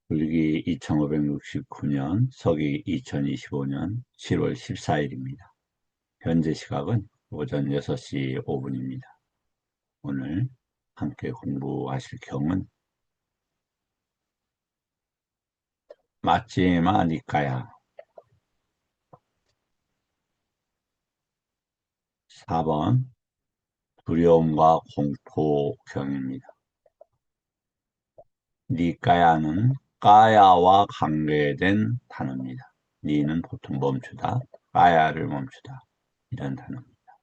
불기 2569년, 서기 2025년 7월 14일입니다. 현재 시각은 오전 6시 5분입니다. 오늘 함께 공부하실 경은 맞지마 니까야. 4번 두려움과 공포경입니다. 니까야는 까야와 관계된 단어입니다. 니는 보통 멈추다, 까야를 멈추다, 이런 단어입니다.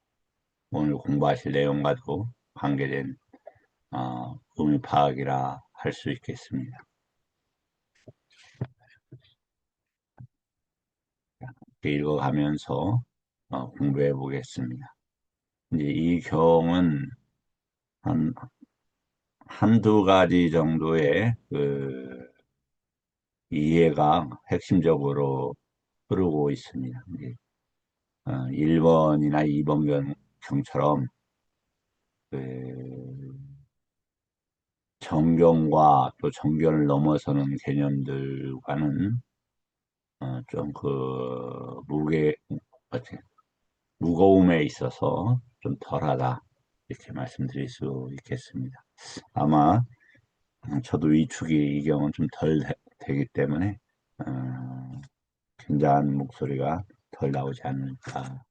오늘 공부하실 내용과도 관계된 의미 파악이라 할 수 있겠습니다. 읽어가면서 공부해 보겠습니다. 이제 이 경은 한두 가지 정도의 이해가 핵심적으로 흐르고 있습니다. 1번이나 2번 경처럼 정경과 또 정견을 넘어서는 개념들과는 좀 무거움에 있어서 좀 덜하다, 이렇게 말씀드릴 수 있겠습니다. 아마 저도 위축이 이 경우는 좀 덜 되기 때문에 긴장한 목소리가 덜 나오지 않을까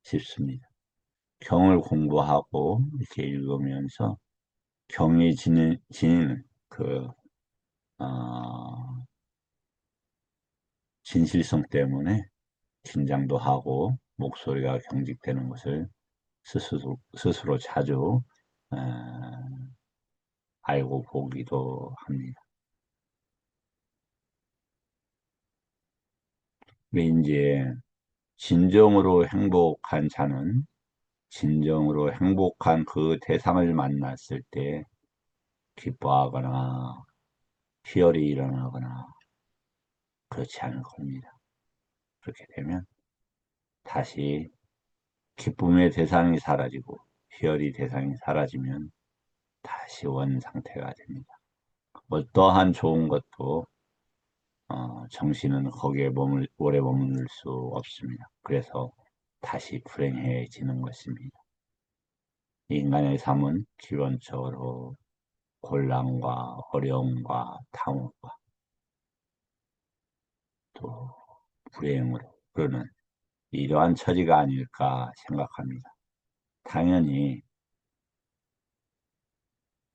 싶습니다. 경을 공부하고 이렇게 읽으면서 경이 지니는 진실성 때문에 긴장도 하고 목소리가 경직되는 것을 스스로 자주 알고 보기도 합니다. 이제 진정으로 행복한 자는 진정으로 행복한 그 대상을 만났을 때 기뻐하거나 희열이 일어나거나 그렇지 않을 겁니다. 그렇게 되면 다시 기쁨의 대상이 사라지고 희열이 대상이 사라지면 다시 원 상태가 됩니다. 어떠한 좋은 것도 정신은 거기에 오래 머물 수 없습니다. 그래서 다시 불행해지는 것입니다. 인간의 삶은 기본적으로 곤란과 어려움과 탐욕과 또 불행으로 흐르는 이러한 처지가 아닐까 생각합니다. 당연히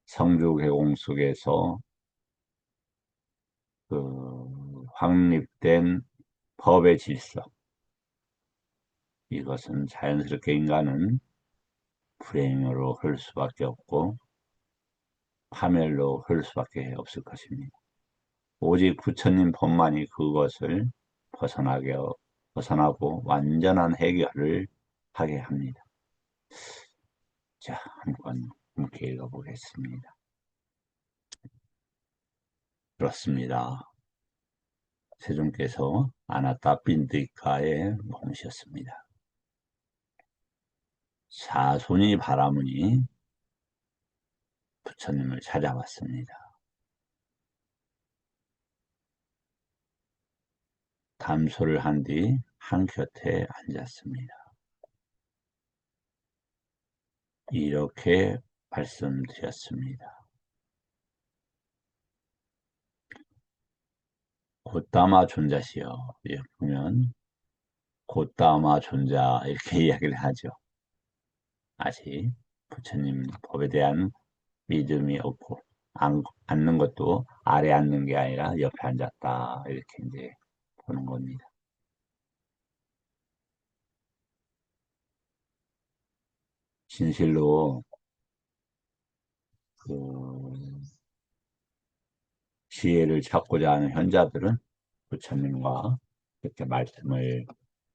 성주개공 속에서 확립된 법의 질서, 이것은 자연스럽게 인간은 불행으로 흐를 수밖에 없고 파멸로 흐를 수밖에 없을 것입니다. 오직 부처님 법만이 그것을 벗어나고 완전한 해결을 하게 합니다. 자, 한번 함께 읽어보겠습니다. 그렇습니다. 세종께서 아나따핀디카에 모셨습니다. 사손이 바라무니 부처님을 찾아왔습니다. 담소를 한 뒤 한 곁에 앉았습니다. 이렇게 말씀드렸습니다. 곧다마 존자시여. 예, 보면 곧다마 존자 이렇게 이야기를 하죠. 아직 부처님 법에 대한 믿음이 없고 앉는 것도 아래 앉는 게 아니라 옆에 앉았다, 이렇게 이제 보는 겁니다. 진실로 지혜를 찾고자 하는 현자들은 부처님과 이렇게 말씀을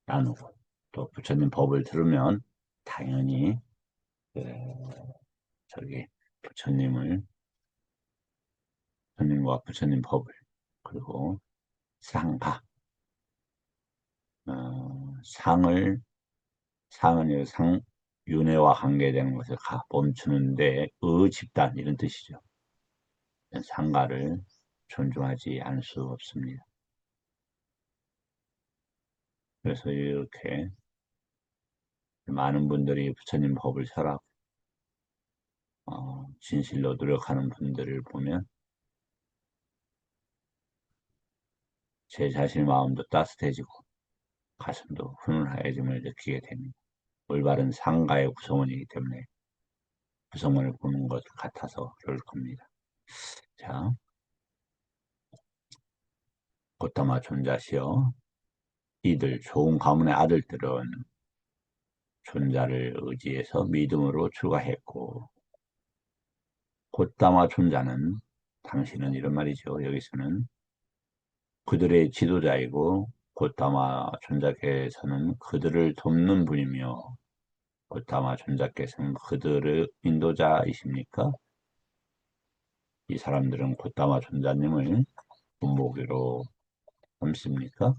나누고 또 부처님 법을 들으면 당연히 저기 부처님과 부처님 법을, 그리고 상가, 상은 윤회와 관계되는 것을 멈추는데 집단, 이런 뜻이죠. 상가를 존중하지 않을 수 없습니다. 그래서 이렇게 많은 분들이 부처님 법을 설하고 진실로 노력하는 분들을 보면 제 자신의 마음도 따뜻해지고 가슴도 훈훈해짐을 느끼게 됩니다. 올바른 상가의 구성원이기 때문에 구성원을 보는 것 같아서 그럴 겁니다. 자, 고타마 존자시여, 이들 좋은 가문의 아들들은 존자를 의지해서 믿음으로 출가했고, 고타마 존자는, 당신은 이런 말이죠. 여기서는 그들의 지도자이고 고타마 존자께서는 그들을 돕는 분이며 고타마 존자께서는 그들의 인도자이십니까? 이 사람들은 고타마 존자님을 본보기로 삼습니까?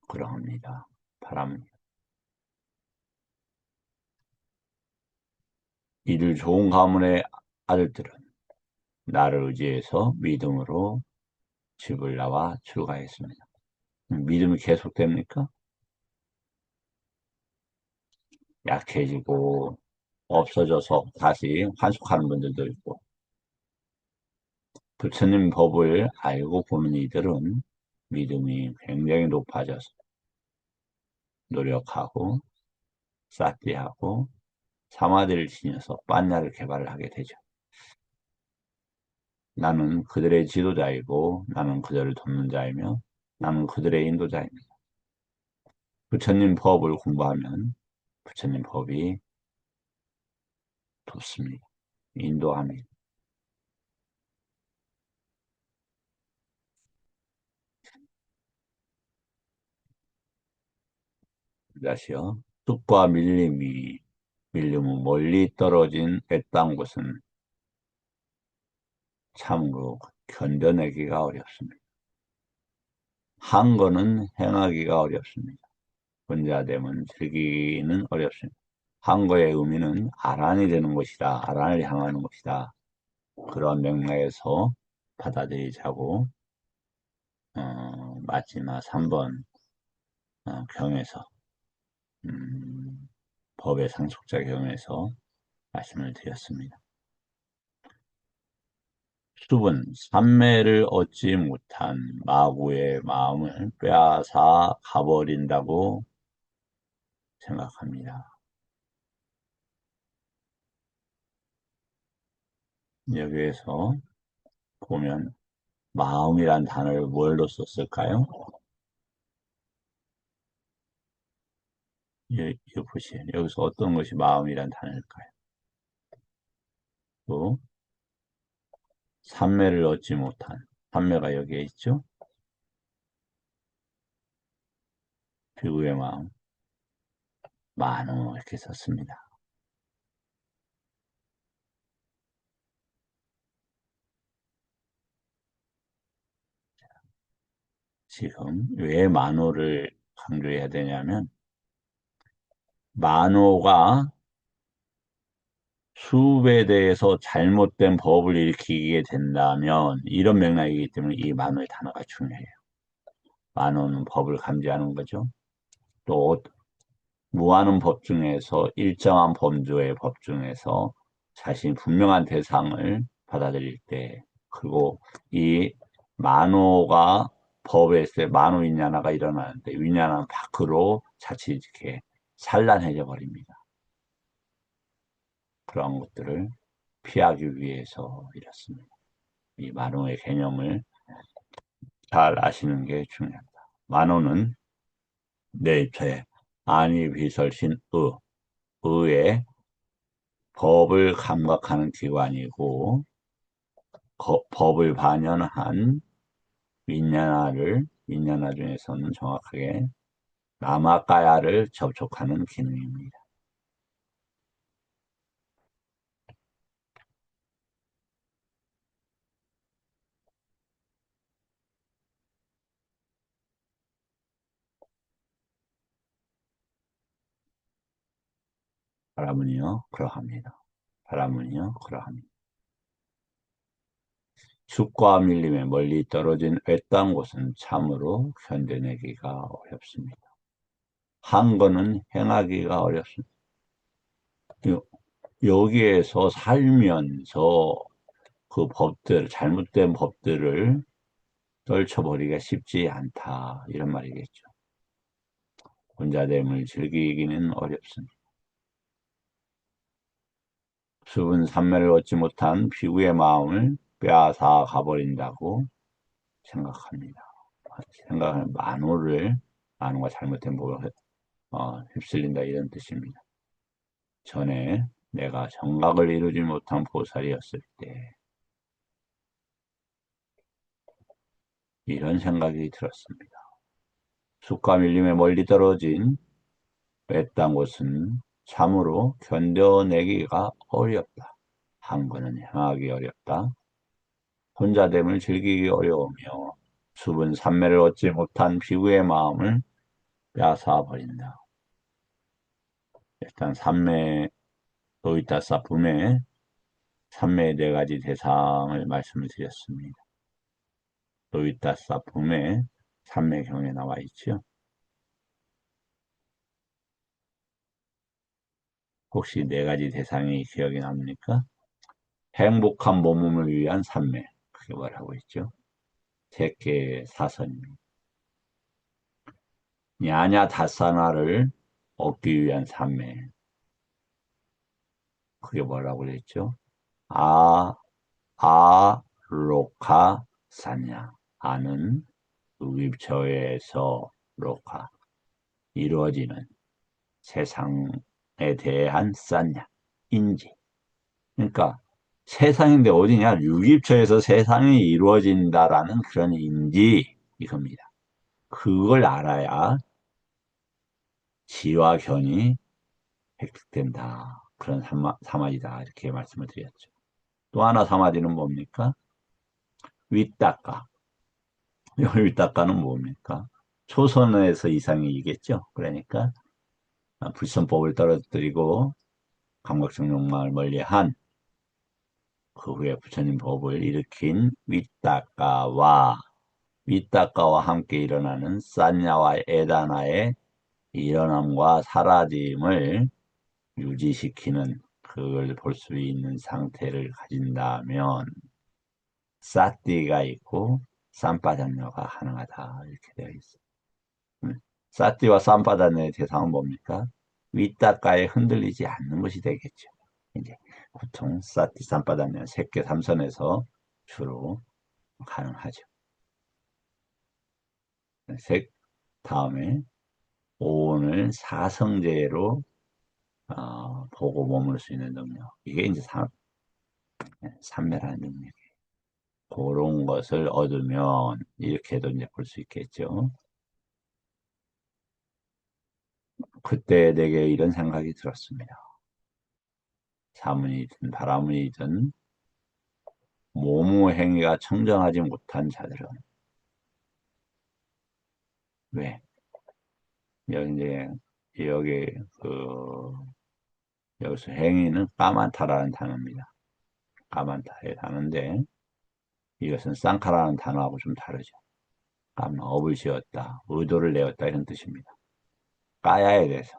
그러합니다. 바랍니다. 이들 좋은 가문의 아들들은 나를 의지해서 믿음으로 집을 나와 출가했습니다. 믿음이 계속됩니까? 약해지고 없어져서 다시 환속하는 분들도 있고 부처님 법을 알고 보는 이들은 믿음이 굉장히 높아져서 노력하고 쌓기하고 사마디를 지녀서般냐를 개발을 하게 되죠. 나는 그들의 지도자이고 나는 그들을 돕는 자이며 나는 그들의 인도자입니다. 부처님 법을 공부하면 부처님 법이 돕습니다. 인도합니다. 다시요. 뚝과 밀림은 멀리 떨어진 애딴 곳은 참으로 견뎌내기가 어렵습니다. 한 거는 행하기가 어렵습니다. 혼자됨은 즐기기는 어렵습니다. 한 거의 의미는 아란이 되는 것이다. 아란을 향하는 것이다. 그런 맥락에서 받아들이자고 마지막 3번 경에서 법의 상속자 경에서 말씀을 드렸습니다. 숲은 삼매를 얻지 못한 마구의 마음을 빼앗아 가버린다고 생각합니다. 여기에서 보면 마음이란 단어를 뭘로 썼을까요? 보시요. 여기서 어떤 것이 마음이란 단어일까요? 또 삼매를 얻지 못한 삼매가 여기에 있죠? 비구의 마음, 만호 이렇게 썼습니다. 지금 왜 만호를 강조해야 되냐면 만호가 수업에 대해서 잘못된 법을 일으키게 된다면 이런 맥락이기 때문에 이 만호의 단어가 중요해요. 만호는 법을 감지하는 거죠. 또 무하는 법 중에서 일정한 범주의 법 중에서 자신이 분명한 대상을 받아들일 때 그리고 이 만호가 법에 있을 때 만호 윈냐나가 일어나는데 윈냐나는 밖으로 자칫 이렇게 산란해져 버립니다. 그런 것들을 피하기 위해서 이렇습니다. 이 만호의 개념을 잘 아시는 게 중요합니다. 만호는 내 입처에 아니 비설신 의의 법을 감각하는 기관이고 법을 반영한 윈냐나 중에서는 정확하게 나마까야를 접촉하는 기능입니다. 바라문이요 그러합니다. 바라문이요 그러합니다. 숲과 밀림에 멀리 떨어진 외딴 곳은 참으로 견뎌내기가 어렵습니다. 한 거는 행하기가 어렵습니다. 요- 여기에서 살면서 그 법들, 잘못된 법들을 떨쳐버리기가 쉽지 않다. 이런 말이겠죠. 혼자됨을 즐기기는 어렵습니다. 숲은 삼매를 얻지 못한 비구의 마음을 빼앗아 가버린다고 생각합니다. 생각하는 만호가 잘못된 법을 휩쓸린다 이런 뜻입니다. 전에 내가 정각을 이루지 못한 보살이었을 때 이런 생각이 들었습니다. 숲과 밀림에 멀리 떨어진 외딴 곳은 참으로 견뎌내기가 어렵다. 한 권은 향하기 어렵다. 혼자됨을 즐기기 어려우며 숲은 삼매를 얻지 못한 비구의 마음을 빼앗아 버린다. 일단 삼매 도이타사 분의 삼매의 네 가지 대상을 말씀을 드렸습니다. 도이타사 분의 삼매경에 나와 있죠. 혹시 네 가지 대상이 기억이 납니까? 행복한 몸을 위한 삼매. 그게 뭐라고 있죠? 제게 사선입니다. 야냐 다사나를 얻기 위한 삼매. 그게 뭐라고 그랬죠? 아, 로카 사냐. 아는 의입처에서 로카. 이루어지는 세상에 대한 사냐. 인지. 그러니까 세상인데 어디냐? 유입처에서 세상이 이루어진다라는 그런 인지 이겁니다. 그걸 알아야 지와 견이 획득된다. 그런 사마디다. 이렇게 말씀을 드렸죠. 또 하나 사마디는 뭡니까? 윗닦아. 윗닦아는 뭡니까? 초선에서 이상이겠죠. 그러니까 불선법을 떨어뜨리고 감각적 욕망을 멀리한 그 후에 부처님 법을 일으킨 윗닦아와 함께 일어나는 산야와 에다나의 일어남과 사라짐을 유지시키는 그걸 볼 수 있는 상태를 가진다면 사띠가 있고 삼바장녀가 가능하다 이렇게 되어 있어요. 사띠와 삼바장녀의 대상은 뭡니까? 윗닦아에 흔들리지 않는 것이 되겠죠. 이제 보통 사띠, 삼바장녀 색계 삼선에서 주로 가능하죠. 색 다음에 오온을 사성제로 보고 머물 수 있는 능력. 이게 이제 삼매라는 능력. 그런 것을 얻으면 이렇게도 이제 볼 수 있겠죠. 그때 내게 이런 생각이 들었습니다. 사문이든 바라문이든 모무 행위가 청정하지 못한 자들은 왜? 여기 이제 여기 그 여기서 행위는 까만타라는 단어입니다. 까만타의 단어인데 이것은 쌍카라는 단어하고 좀 다르죠. 까만 업을 지었다, 의도를 내었다 이런 뜻입니다. 까야에 대해서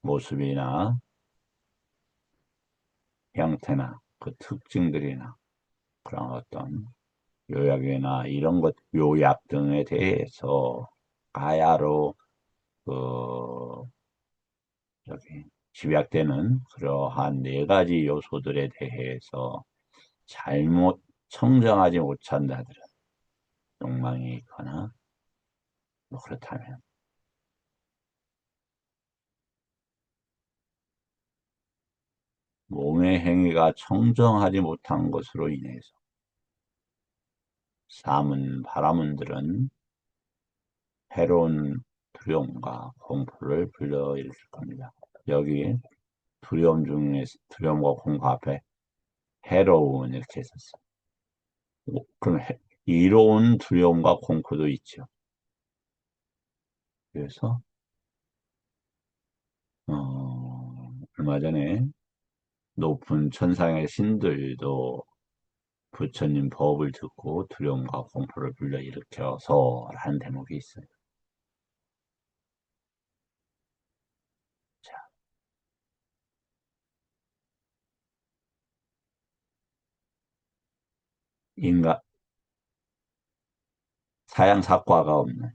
모습이나 형태나 그 특징들이나 그런 어떤 요약이나 이런 것, 요약 등에 대해서 가야로 그 저기 집약되는 그러한 네 가지 요소들에 대해서 잘못 청정하지 못한 자들은 욕망이 있거나 뭐 그렇다면 몸의 행위가 청정하지 못한 것으로 인해서 바라문들은 해로운 두려움과 공포를 불러일으킬 겁니다. 여기 두려움과 공포 앞에 해로운 이렇게 했었어요. 그럼 이로운 두려움과 공포도 있죠. 그래서 어, 얼마 전에 높은 천상의 신들도 부처님 법을 듣고 두려움과 공포를 불러일으켜서 라는 대목이 있어요. 자, 인간, 사양사과가 없는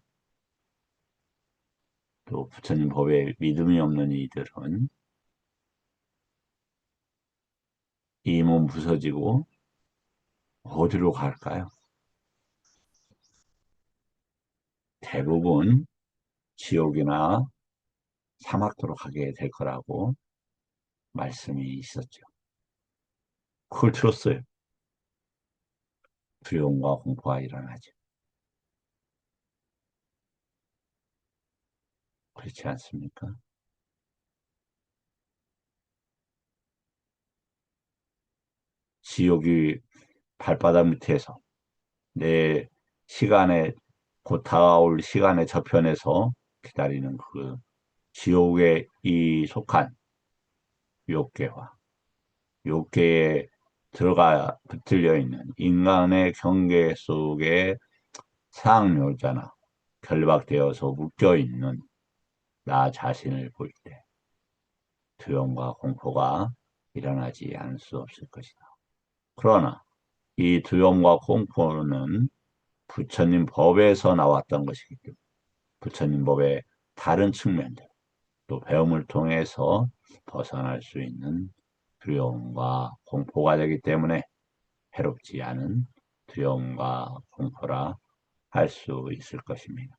또 부처님 법에 믿음이 없는 이들은 이 몸 부서지고 어디로 갈까요? 대부분 지옥이나 사막도로 가게 될 거라고 말씀이 있었죠. 그걸 들었어요. 두려움과 공포가 일어나죠. 그렇지 않습니까? 지옥이 발바닥 밑에서 내 시간에 곧 다가올 시간의 저편에서 기다리는 그 지옥에 이 속한 욕계와 욕계에 들어가 붙들려 있는 인간의 경계 속에 상묘자나 결박되어서 묶여 있는 나 자신을 볼 때 두려움과 공포가 일어나지 않을 수 없을 것이다. 그러나 이 두려움과 공포는 부처님 법에서 나왔던 것이기 때문에 부처님 법의 다른 측면들, 또 배움을 통해서 벗어날 수 있는 두려움과 공포가 되기 때문에 해롭지 않은 두려움과 공포라 할 수 있을 것입니다.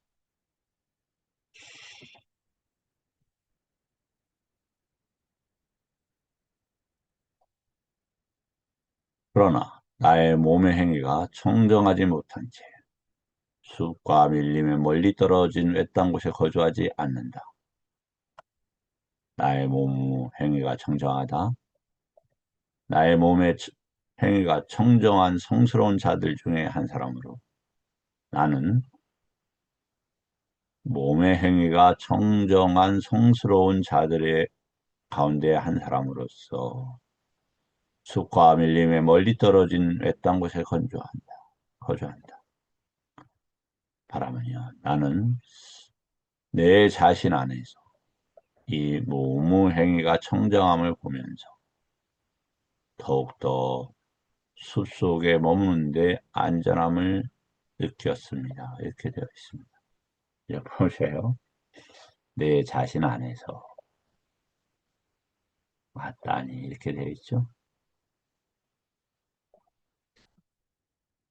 그러나 나의 몸의 행위가 청정하지 못한 채 숲과 밀림에 멀리 떨어진 외딴 곳에 거주하지 않는다. 나의 몸 행위가 청정하다. 나의 몸의 행위가 청정한 성스러운 자들 중에 한 사람으로 나는 몸의 행위가 청정한 성스러운 자들의 가운데 한 사람으로서 숲과 밀림에 멀리 떨어진 외딴 곳에 거주한다. 바라면요. 나는 내 자신 안에서 이 몸의 행위가 청정함을 보면서 더욱더 숲속에 머무는데 안전함을 느꼈습니다. 이렇게 되어 있습니다. 여기 보세요. 내 자신 안에서 맞다니 이렇게 되어 있죠.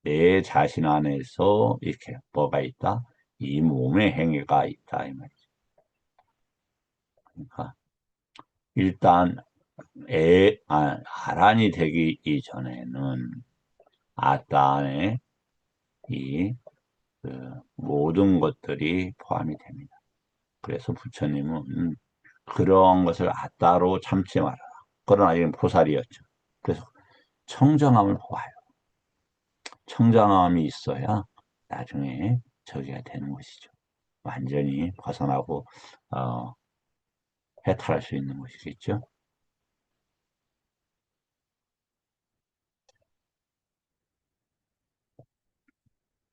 내 자신 안에서 이렇게 뭐가 있다? 이 몸의 행위가 있다 이 말이죠. 그러니까 일단 아란이 되기 이전에는 아따 안에 이 모든 것들이 포함이 됩니다. 그래서 부처님은 그런 것을 아따로 참지 말아라. 그러나 이건 포살이었죠. 그래서 청정함을 보아요. 청정함이 있어야 나중에 저기가 되는 것이죠. 완전히 벗어나고 어, 해탈할 수 있는 것이겠죠.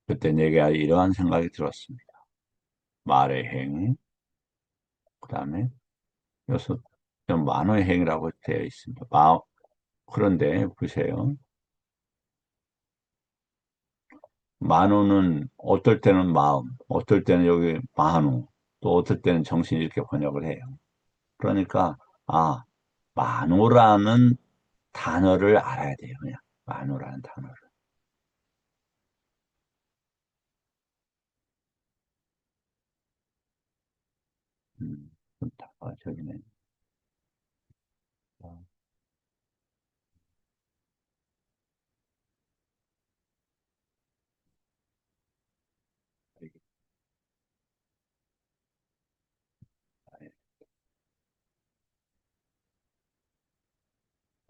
그때 내게 이러한 생각이 들었습니다. 말의 행위, 그 다음에 여기서 만호의 행위라고 되어 있습니다. 그런데 보세요. 만호는 어떨 때는 마음, 어떨 때는 여기 만호, 또 어떨 때는 정신 이렇게 번역을 해요. 그러니까 만호라는 단어를 알아야 돼요. 그냥 만호라는 단어를. 음, 저기네. 어,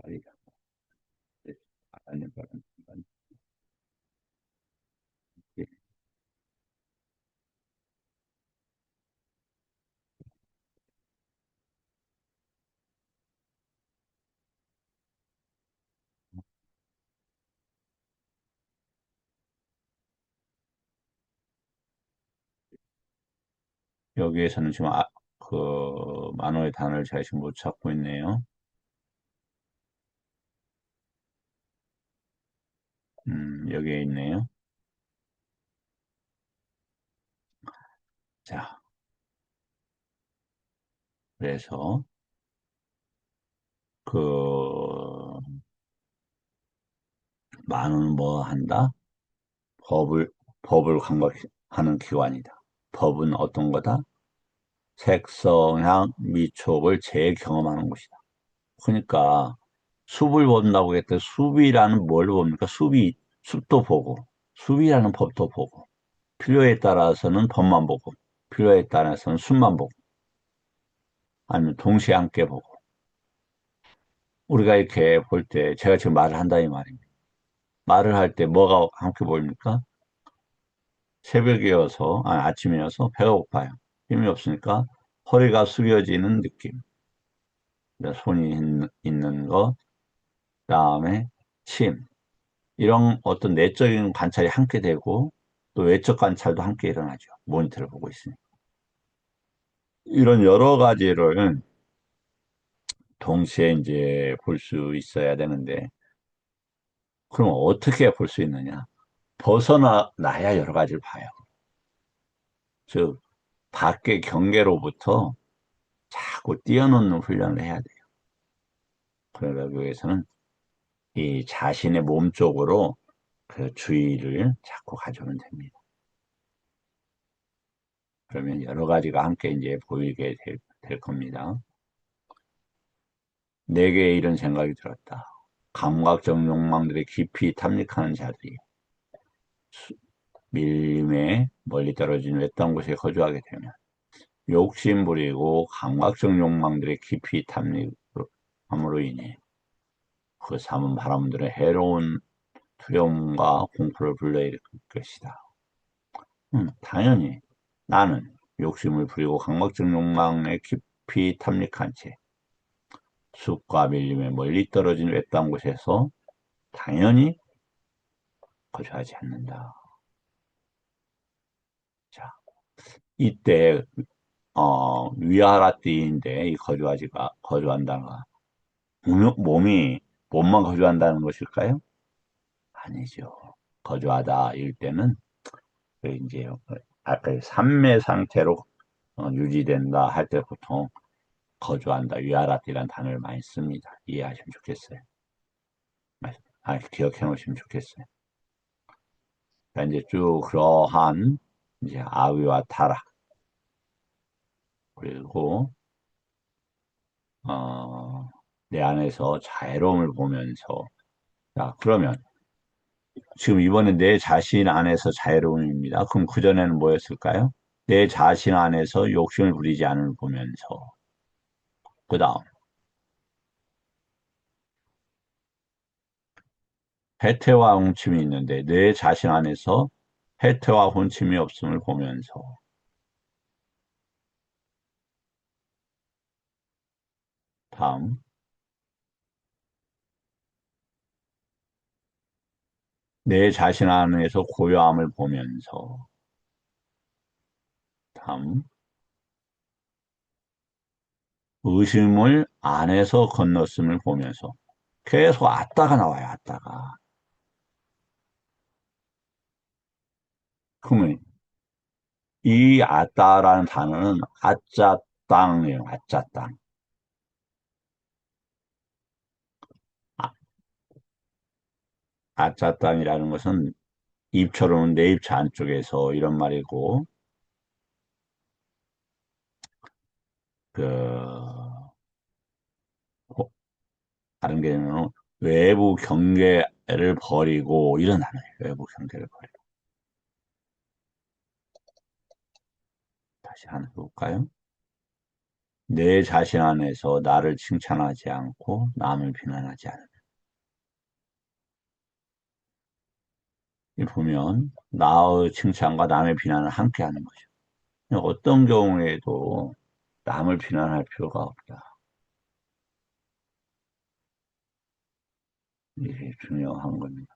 다리가 아니면 여기에서는 지금 그 만호의 단어를 제가 지금 못 찾고 있네요. 여기에 있네요. 자, 그래서 그 만호는 뭐 한다? 법을 법을 감각하는 기관이다. 법은 어떤 거다? 색성향, 미촉을 재경험하는 곳이다. 그러니까 숲을 본다고 했더니 숲이라는 뭘 봅니까? 숲도 보고 숲이라는 법도 보고 필요에 따라서는 법만 보고 필요에 따라서는 숲만 보고 아니면 동시에 함께 보고 우리가 이렇게 볼 때 제가 지금 말을 한다 이 말입니다. 말을 할 때 뭐가 함께 보입니까? 새벽이어서 아침이어서 배가 고파요. 힘이 없으니까 허리가 숙여지는 느낌. 손이 있는 거, 그다음에 침, 이런 어떤 내적인 관찰이 함께 되고 또 외적 관찰도 함께 일어나죠. 모니터를 보고 있으니. 이런 여러 가지를 동시에 이제 볼 수 있어야 되는데, 그럼 어떻게 볼 수 있느냐? 벗어나야 여러 가지를 봐요. 즉, 밖의 경계로부터 자꾸 뛰어넘는 훈련을 해야 돼요. 그러기 위해서는 이 자신의 몸 쪽으로 그 주의를 자꾸 가져오면 됩니다. 그러면 여러 가지가 함께 이제 보이게 될 겁니다. 내게 이런 생각이 들었다. 감각적 욕망들의 깊이 탐닉하는 자들이 밀림에 멀리 떨어진 외딴 곳에 거주하게 되면 욕심 부리고 감각적 욕망들의 깊이 탐닉함으로 인해 그 삼은 바람들의 해로운 두려움과 공포를 불러일으킬 것이다. 당연히 나는 욕심을 부리고 감각적 욕망에 깊이 탐닉한 채 숲과 밀림에 멀리 떨어진 외딴 곳에서 당연히 거주하지 않는다. 자, 이때 위아라띠인데 이 거주한다가 몸만 거주한다는 것일까요? 아니죠. 거주하다 일 때는 그 이제 아까 삼매 상태로 유지된다 할 때 보통 거주한다 위아라띠라는 단어를 많이 씁니다. 이해하시면 좋겠어요. 기억해 놓으시면 좋겠어요. 자, 이제 쭉 그러한 이제 아위와 타락 그리고 어, 내 안에서 자애로움을 보면서 자, 그러면 지금 이번에 내 자신 안에서 자애로움입니다. 그럼 그전에는 뭐였을까요? 내 자신 안에서 욕심을 부리지 않을 보면서 그 다음 해태와 홍침이 있는데 내 자신 안에서 해태와 혼침이 없음을 보면서 다음 내 자신 안에서 고요함을 보면서 다음 의심을 안에서 건넜음을 보면서 계속 왔다가 나와요. 왔다가 그러면 이 아따라는 단어는 아짜 땅이에요. 아짜 땅. 아, 아짜 땅이라는 것은 입처럼 내 입체 안쪽에서 이런 말이고 그 호- 다른 개념은 외부 경계를 버리고 이런 단어예요. 외부 경계를 버리고 다시 하나 볼까요? 내 자신 안에서 나를 칭찬하지 않고 남을 비난하지 않는. 이 보면 나의 칭찬과 남의 비난을 함께 하는 거죠. 어떤 경우에도 남을 비난할 필요가 없다. 이게 중요한 겁니다.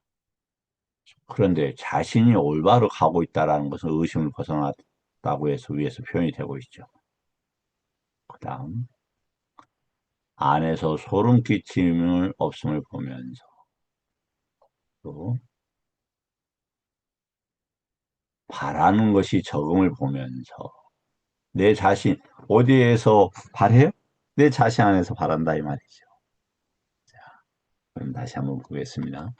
그런데 자신이 올바로 가고 있다는 것은 의심을 벗어났다. 라고 해서 위에서 표현이 되고 있죠. 그 다음, 안에서 소름 끼침을 없음을 보면서 또 바라는 것이 적음을 보면서 내 자신 어디에서 바래요? 내 자신 안에서 바란다 이 말이죠. 그럼 다시 한번 보겠습니다.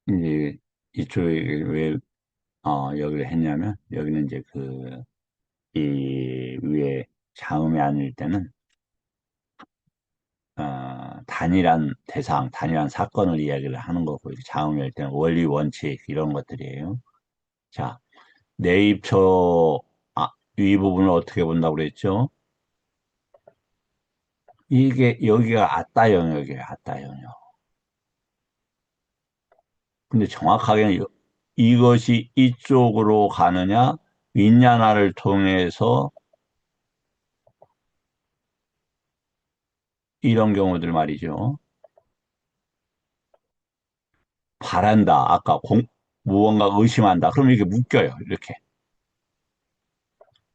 이제 이쪽에 왜 여기를 했냐면 여기는 이제 이 위에 자음이 아닐 때는 단일한 대상, 단일한 사건을 이야기를 하는 거고 이렇게 자음일 때는 원리, 원칙 이런 것들이에요. 자, 내입처 이 부분을 어떻게 본다고 그랬죠? 이게 여기가 아따 영역이에요. 아따 영역. 근데 정확하게는 이것이 이쪽으로 가느냐, 윈야나를 통해서 이런 경우들 말이죠. 바란다. 아까 무언가 의심한다. 그럼 이렇게 묶여요. 이렇게.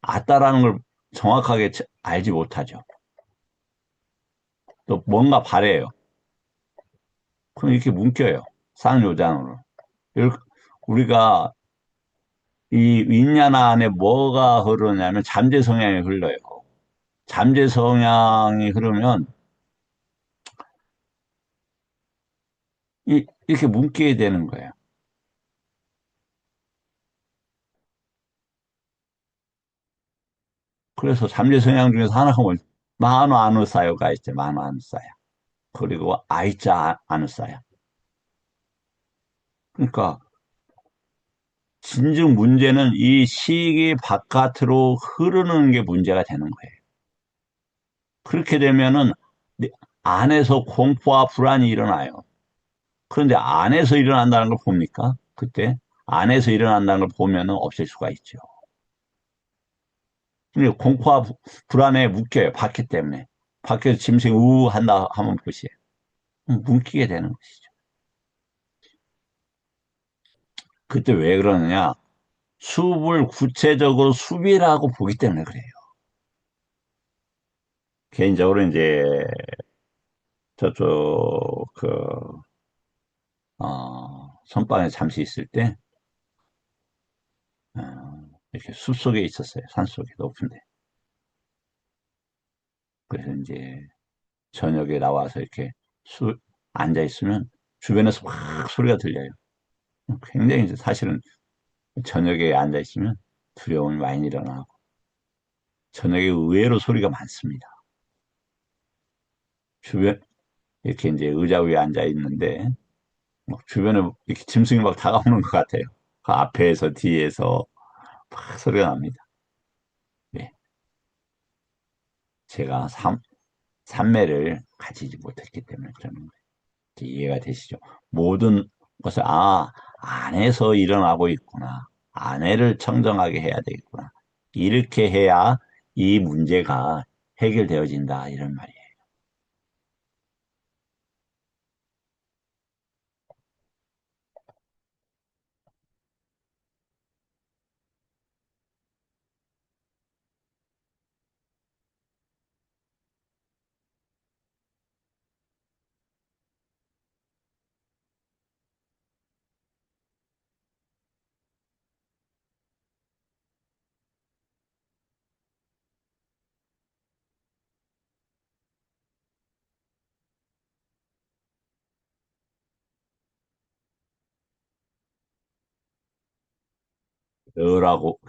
아따라는 걸 정확하게 알지 못하죠. 또 뭔가 바래요. 그럼 이렇게 묶여요. 쌍요장으로. 우리가 이 윈야나 안에 뭐가 흐르냐면 잠재 성향이 흘러요. 잠재 성향이 흐르면 이렇게 묶이게 되는 거예요. 그래서 잠재 성향 중에서 하나가 뭐 마노 아누사요가 있죠. 마노 아누사요. 그리고 아이자 아누사요. 그러니까 진즉 문제는 이 시기 바깥으로 흐르는 게 문제가 되는 거예요. 그렇게 되면은 안에서 공포와 불안이 일어나요. 그런데 안에서 일어난다는 걸 봅니까? 그때 안에서 일어난다는 걸 보면은 없앨 수가 있죠. 근데 공포와 불안에 묶여요. 바퀴 때문에. 밖에서 짐승이 우우 한다 하면 보시요. 묶이게 되는 것이죠. 그때 왜 그러느냐? 숲을 구체적으로 숲이라고 보기 때문에 그래요. 개인적으로 이제 저쪽 선방에 잠시 있을 때 어, 이렇게 숲 속에 있었어요. 산 속에 높은데. 그래서 이제 저녁에 나와서 이렇게 앉아 있으면 주변에서 막 소리가 들려요. 굉장히 이제 사실은 저녁에 앉아 있으면 두려움이 많이 일어나고 저녁에 의외로 소리가 많습니다. 주변 이렇게 이제 의자 위에 앉아 있는데 막 주변에 이렇게 짐승이 막 다가오는 것 같아요. 그 앞에서 뒤에서 막 소리가 납니다. 네. 제가 삼매를 가지지 못했기 때문에 그러는 거예요. 이해가 되시죠? 모든 것을, 안에서 일어나고 있구나. 아내를 청정하게 해야 되겠구나. 이렇게 해야 이 문제가 해결되어진다. 이런 말이에요.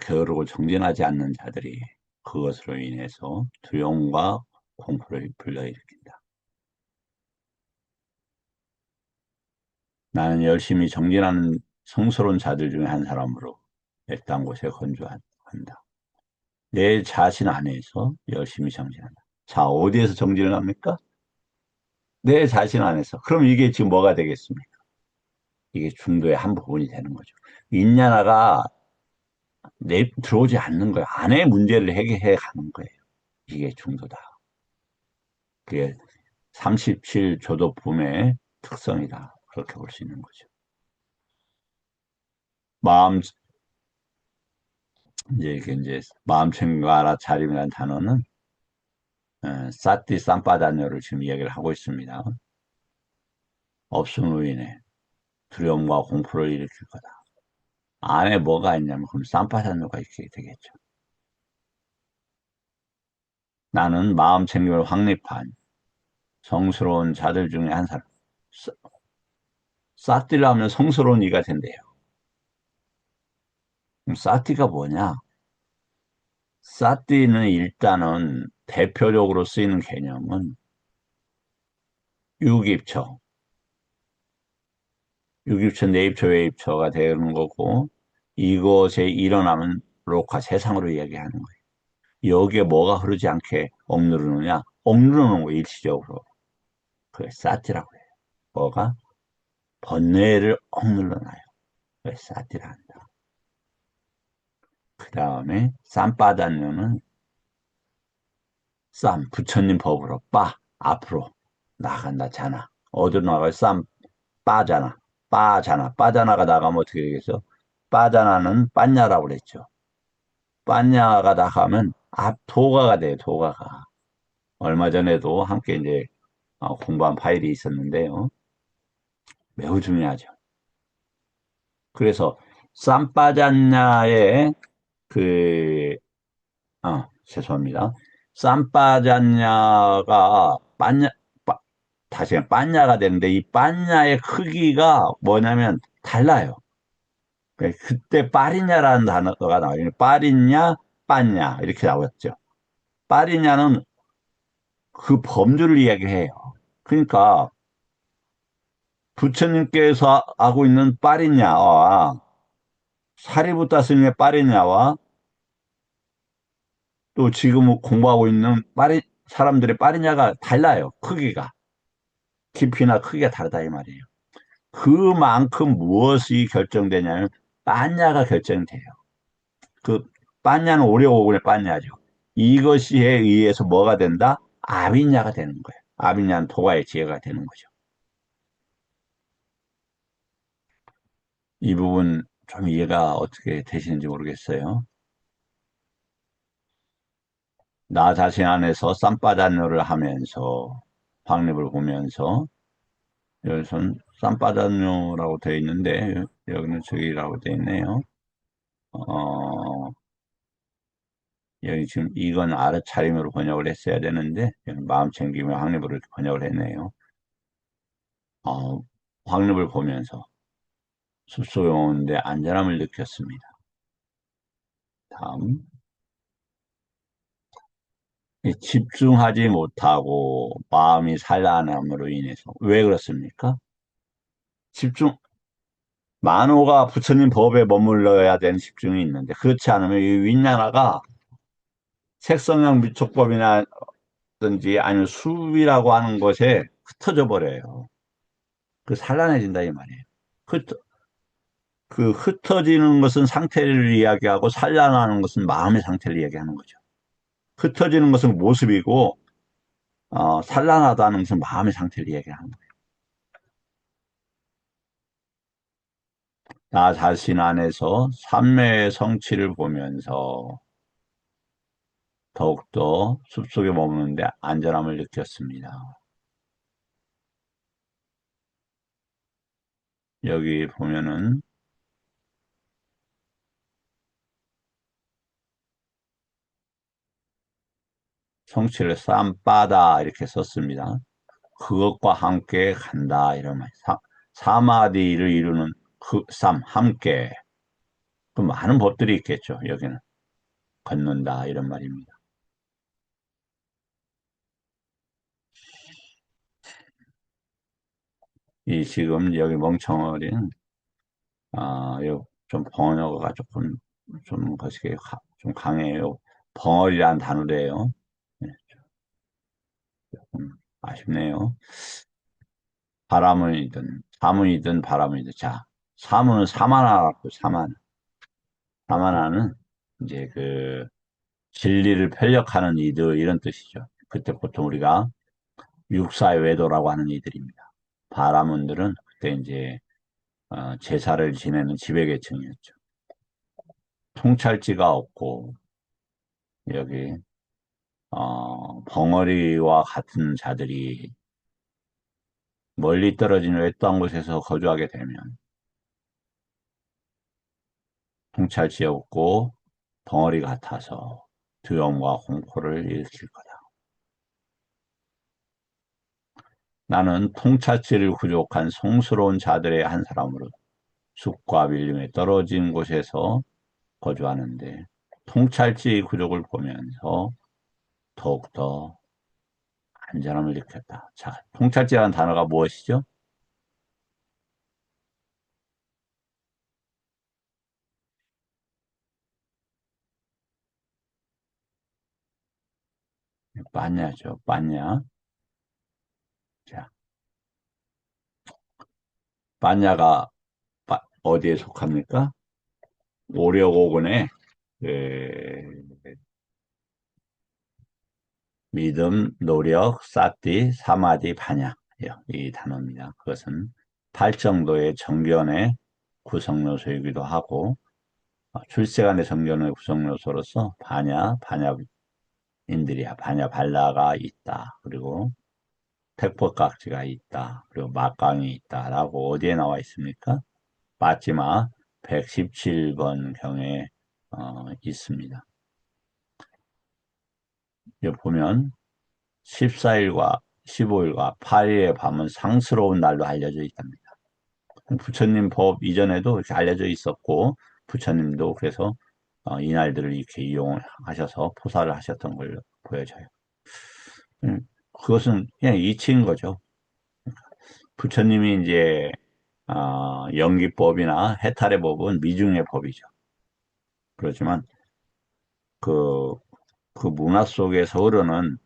게으르고 정진하지 않는 자들이 그것으로 인해서 두려움과 공포를 불러일으킨다. 나는 열심히 정진하는 성스러운 자들 중에 한 사람으로 외딴 곳에 건조한다. 내 자신 안에서 열심히 정진한다. 자, 어디에서 정진을 합니까? 내 자신 안에서. 그럼 이게 지금 뭐가 되겠습니까? 이게 중도의 한 부분이 되는 거죠. 인야나가 들어오지 않는 거예요. 안에 문제를 해결해 가는 거예요. 이게 중도다. 그게 37조도 붐의 특성이다. 그렇게 볼 수 있는 거죠. 마음, 이제 마음 챙겨라 차림이라는 단어는 사티 삼파다뇨를 지금 이야기를 하고 있습니다. 없음으로 인해 두려움과 공포를 일으킬 거다. 안에 뭐가 있냐면 그럼 삼파다뇨가 있게 되겠죠. 나는 마음 챙김을 확립한 성스러운 자들 중에 한 사람. 사티를 하면 성스러운 이가 된대요. 그럼 사티가 뭐냐? 사티는 일단은 대표적으로 쓰이는 개념은 유기입처, 유기입처, 내입처, 외입처가 되는 거고 이것에 일어나면 록화 세상으로 이야기하는 거예요. 여기에 뭐가 흐르지 않게 억누르느냐? 억누르는 거예요, 일시적으로. 그게 사티라고 해요. 뭐가? 번뇌를 억눌러놔요. 그게 사티라 한다. 그 다음에 쌈바다녀는 부처님 법으로 앞으로 나간다, 자나. 어디로 나가요? 빠잖아. 빠잖아가 나가면 어떻게 되겠어? 빠자나는 빠냐라고 그랬죠. 빠냐가 나가면 도가가 돼요, 도가가. 얼마 전에도 함께 이제 공부한 파일이 있었는데요. 매우 중요하죠. 그래서 쌈빠잔냐의 그, 죄송합니다. 쌈빠잔냐가 다시 빠냐가 되는데 이 빠냐의 크기가 뭐냐면 달라요. 그때 빠리냐라는 단어가 나와요. 빠리냐, 빠냐 이렇게 나왔죠. 빠리냐는 그 범주를 이야기해요. 그러니까 부처님께서 하고 있는 빠리냐와 사리부타 스님의 빠리냐와 또 지금 공부하고 있는 사람들의 빠리냐가 달라요. 크기가. 깊이나 크기가 다르다 이 말이에요. 그만큼 무엇이 결정되냐면 빠냐가 결정돼요. 그 빠냐는 오래오래 빠냐죠. 이것에 의해서 뭐가 된다? 아비냐가 되는 거예요. 아비냐는 도가의 지혜가 되는 거죠. 이 부분 좀 이해가 어떻게 되시는지 모르겠어요. 나 자신 안에서 쌈바다뇨를 하면서 확립을 보면서 여기서는 쌈바다뇨라고 되어 있는데 여기는 저기라고 되어 있네요. 어, 여기 지금 이건 알아차림으로 번역을 했어야 되는데 여기 마음 챙김의 확립으로 이렇게 번역을 했네요. 어, 확립을 보면서 숲속에 오는데 안전함을 느꼈습니다. 다음 집중하지 못하고 마음이 산란함으로 인해서 왜 그렇습니까? 집중 만호가 부처님 법에 머물러야 되는 집중이 있는데 그렇지 않으면 이 윈나나가 색성형 미촉법이나 든지 아니면 숲이라고 하는 것에 흩어져 버려요. 그 산란해진다 이 말이에요. 흩, 그 흩어지는 것은 상태를 이야기하고 산란하는 것은 마음의 상태를 이야기하는 거죠. 흩어지는 것은 모습이고 산란하다는 것은 마음의 상태를 이야기하는 거예요. 나 자신 안에서 삼매의 성취를 보면서 더욱더 숲속에 머무는데 안전함을 느꼈습니다. 여기 보면은 성취를 쌈바다 이렇게 썼습니다. 그것과 함께 간다 이런 말. 사마디를 이루는 그 쌈 함께 그 많은 법들이 있겠죠. 여기는 걷는다 이런 말입니다. 이 지금 여기 멍청어리는 좀 번역어가 조금 좀 거시기 좀 강해요. 벙어리라는 단어래요. 네, 조금 아쉽네요. 바람이든 사문이든 바람이든 자 사문은 사마나라고 사마나 사마나는 이제 그 진리를 편력하는 이들 이런 뜻이죠. 그때 보통 우리가 육사의 외도라고 하는 이들입니다. 바라문들은 그때 이제 제사를 지내는 지배계층이었죠. 통찰지가 없고 여기 벙어리와 같은 자들이 멀리 떨어진 외딴 곳에서 거주하게 되면 통찰지 없고 벙어리 같아서 두려움과 공포를 일으킬 거다. 나는 통찰지를 부족한 성스러운 자들의 한 사람으로 숲과 밀림에 떨어진 곳에서 거주하는데 통찰지 구족을 보면서 더욱더 안전함을 느꼈다. 자, 통찰지라는 단어가 무엇이죠? 빠냐죠. 빠냐. 자, 빠냐가 어디에 속합니까? 오려고군의 믿음, 노력, 사티, 사마디, 반야. 이 단어입니다. 그것은 팔정도의 정견의 구성 요소이기도 하고 출세간의 정견의 구성 요소로서 반야인들이야. 반야 발라가 있다. 그리고 택법각지가 있다. 그리고 막강이 있다라고 어디에 나와 있습니까? 빠찌마 117번 경에 있습니다. 여기 보면 14일과 15일과 8일의 밤은 상스러운 날로 알려져 있답니다. 부처님 법 이전에도 이렇게 알려져 있었고 부처님도 그래서 이 날들을 이렇게 이용하셔서 포사를 하셨던 걸로 보여져요. 그것은 그냥 이치인 거죠. 부처님이 이제 연기법이나 해탈의 법은 미중의 법이죠. 그렇지만 그, 그 문화 속에서 흐르는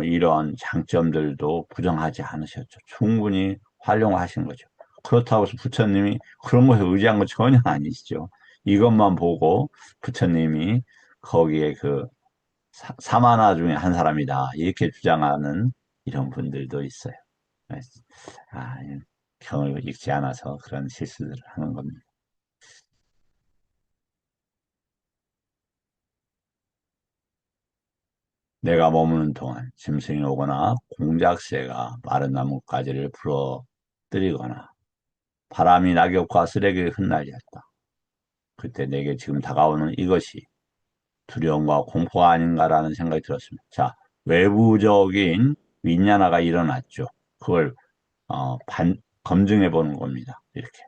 이런 장점들도 부정하지 않으셨죠. 충분히 활용하신 거죠. 그렇다고 해서 부처님이 그런 것에 의지한 건 전혀 아니시죠. 이것만 보고 부처님이 거기에 그 사마나 중에 한 사람이다. 이렇게 주장하는 이런 분들도 있어요. 아, 경을 읽지 않아서 그런 실수들을 하는 겁니다. 내가 머무는 동안 짐승이 오거나 공작새가 마른 나뭇가지를 부러뜨리거나 바람이 낙엽과 쓰레기를 흩날렸다. 그때 내게 지금 다가오는 이것이 두려움과 공포가 아닌가라는 생각이 들었습니다. 자, 외부적인 윈야나가 일어났죠. 그걸 검증해 보는 겁니다. 이렇게.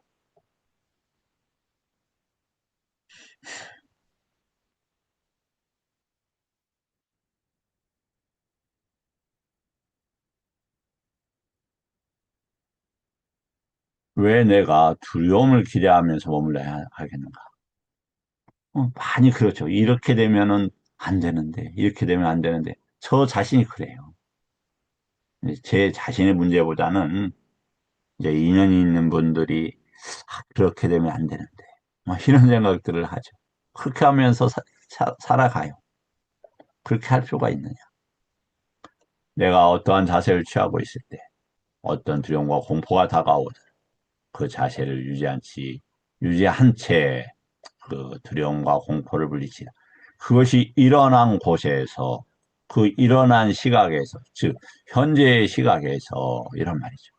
왜 내가 두려움을 기대하면서 머물러야 하겠는가? 많이 그렇죠. 이렇게 되면은 안 되는데, 이렇게 되면 안 되는데. 저 자신이 그래요. 제 자신의 문제보다는 이제 인연이 있는 분들이 그렇게 되면 안 되는데 막 이런 생각들을 하죠. 그렇게 하면서 살아가요. 그렇게 할 필요가 있느냐. 내가 어떠한 자세를 취하고 있을 때 어떤 두려움과 공포가 다가오든 그 자세를 유지한 채 그 두려움과 공포를 물리치다. 그것이 일어난 곳에서 그 일어난 시각에서 즉 현재의 시각에서 이런 말이죠.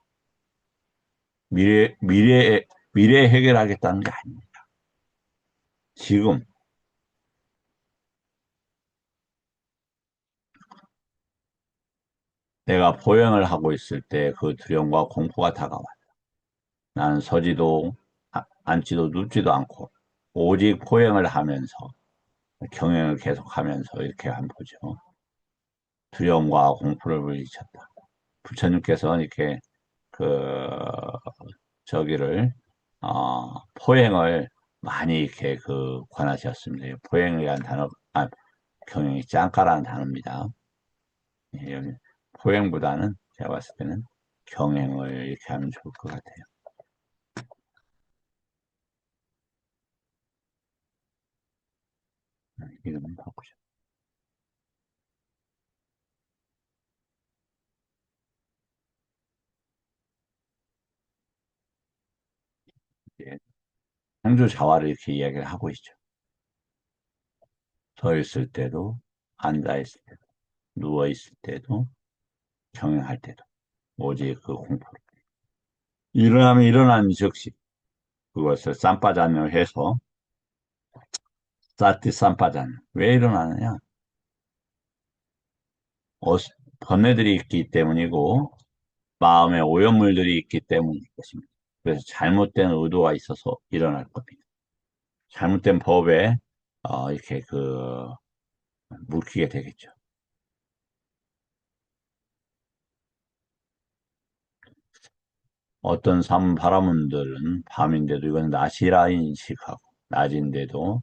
미래 미래 미래 해결하겠다는 게 아닙니다. 지금 내가 보행을 하고 있을 때 그 두려움과 공포가 다가와. 나는 서지도 앉지도 눕지도 않고 오직 보행을 하면서 경영을 계속하면서 이렇게 한 보죠. 두려움과 공포를 물리쳤다. 부처님께서 이렇게 그 저기를 포행을 많이 이렇게 권하셨습니다. 포행이라는 단어, 경영이 짱까라는 단어입니다. 예, 여기 포행보다는 제가 봤을 때는 경행을 이렇게 하면 좋을 것 같아요. 이름은 바꾸죠. 예, 상주자화를 이렇게 이야기를 하고 있죠. 서 있을 때도, 앉아 있을 때도, 누워 있을 때도, 경영할 때도, 오직 그 공포를. 일어나면 일어나는 즉시 그것을 쌈바잔을 해서 사티 쌈바잔. 왜 일어나느냐? 어, 번뇌들이 있기 때문이고 마음에 오염물들이 있기 때문일 것입니다. 그래서 잘못된 의도가 있어서 일어날 겁니다. 잘못된 법에 이렇게 묵히게 되겠죠. 어떤 바라문들은 밤인데도 이건 낮이라 인식하고 낮인데도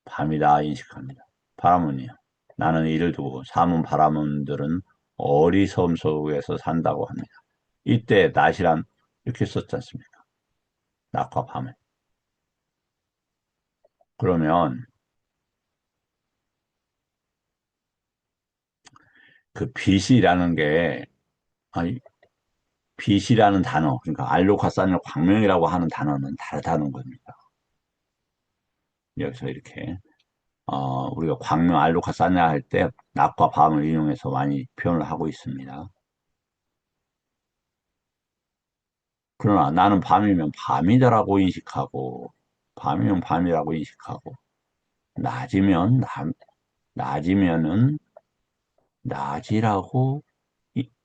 밤이다 인식합니다. 바라문이요. 나는 이를 두고 사문 바라문들은 어리석음 속에서 산다고 합니다. 이때 낮이란 이렇게 썼지 않습니까? 낮과 밤을. 그러면 그 빛이라는 게 아니, 빛이라는 단어, 그러니까 알로카사는 광명이라고 하는 단어는 다르다는 겁니다. 여기서 이렇게 우리가 광명 알로카사냐 할 때 낮과 밤을 이용해서 많이 표현을 하고 있습니다. 그러나 나는 밤이면 밤이다라고 인식하고 밤이면 밤이라고 인식하고 낮이면 낮이면은 낮이라고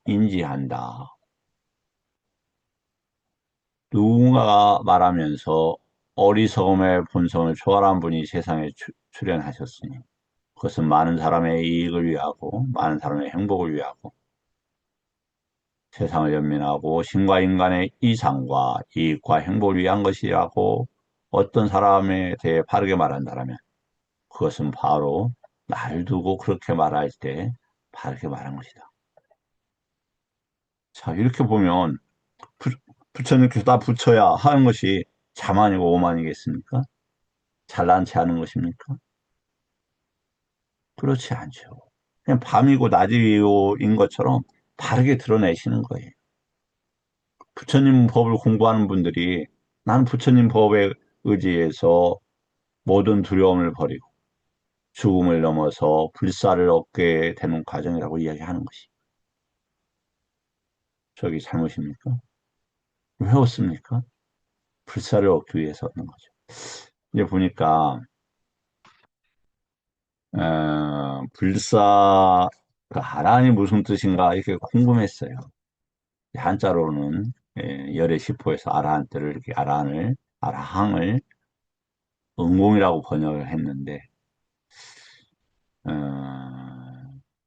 인지한다. 누군가가 말하면서 어리석음의 본성을 초월한 분이 세상에 출현하셨으니 그것은 많은 사람의 이익을 위하고 많은 사람의 행복을 위하고 세상을 연민하고 신과 인간의 이상과 이익과 행복을 위한 것이라고 어떤 사람에 대해 바르게 말한다면 그것은 바로 날 두고 그렇게 말할 때 바르게 말한 것이다. 자, 이렇게 보면 부, 부처님께서 다 붙여야 하는 것이 자만이고 오만이겠습니까? 잘난 체 하는 것입니까? 그렇지 않죠. 그냥 밤이고 낮이고인 것처럼 바르게 드러내시는 거예요. 부처님 법을 공부하는 분들이 나는 부처님 법에 의지해서 모든 두려움을 버리고 죽음을 넘어서 불사를 얻게 되는 과정이라고 이야기하는 것이 저기 잘못입니까? 왜 얻습니까? 불사를 얻기 위해서 얻는 거죠. 이제 보니까 불사 그 아란이 무슨 뜻인가 이렇게 궁금했어요. 한자로는 열의 시포에서 아라한테를 이렇게 아라항을 응공이라고 번역을 했는데